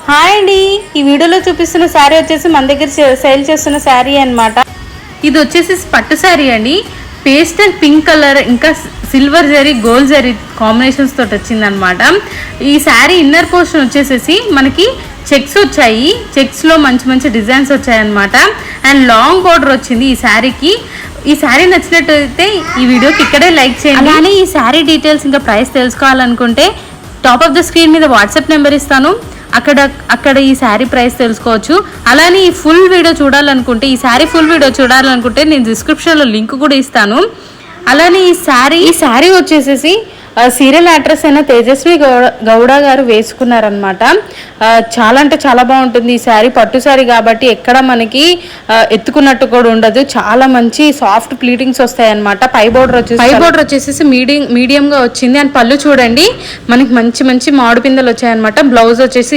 Hi అండి, ఈ వీడియోలో చూపిస్తున్న శారీ వచ్చేసి మన దగ్గర సేల్ చేస్తున్న శారీ అన్నమాట. ఇది వచ్చేసి పట్టు శారీ అండి. పేస్టల్ పింక్ కలర్ ఇంకా silver zari gold zari combinations తోటి వచ్చిందనమాట. ఈ శారీ ఇన్నర్ పోర్షన్ వచ్చేసేసి మనకి చెక్స్ వచ్చాయి. చెక్స్లో మంచి మంచి డిజైన్స్ వచ్చాయన్నమాట. అండ్ లాంగ్ బార్డర్ వచ్చింది ఈ శారీకి. ఈ శారీ నచ్చినట్టయితే ఈ వీడియోకి ఇక్కడే లైక్ చేయండి. అలానే ఈ శారీ డీటెయిల్స్ ఇంకా ప్రైస్ తెలుసుకోవాలనుకుంటే టాప్ ఆఫ్ ద స్క్రీన్ మీద వాట్సాప్ నెంబర్ ఇస్తాను. అక్కడ ఈ శారీ ప్రైస్ తెలుసుకోవచ్చు. అలానే ఈ ఫుల్ వీడియో చూడాలనుకుంటే ఈ శారీ నేను డిస్క్రిప్షన్లో లింక్ కూడా ఇస్తాను. అలానే ఈ శారీ వచ్చేసేసి సీరియల్ యాక్ట్రెస్ అయిన తేజస్వి గౌడ గారు వేసుకున్నారనమాట. చాలా అంటే చాలా బాగుంటుంది ఈ శారీ. పట్టు శారీ కాబట్టి ఎక్కడ మనకి ఎత్తుకున్నట్టు కూడా ఉండదు. చాలా మంచి సాఫ్ట్ ప్లీటింగ్స్ వస్తాయి అనమాట. పై బోర్డర్ వచ్చేసి మీడియంగా వచ్చింది. అండ్ పళ్ళు చూడండి, మనకి మంచి మంచి మామిడి పిందెలు వచ్చాయన్నమాట. బ్లౌజ్ వచ్చేసి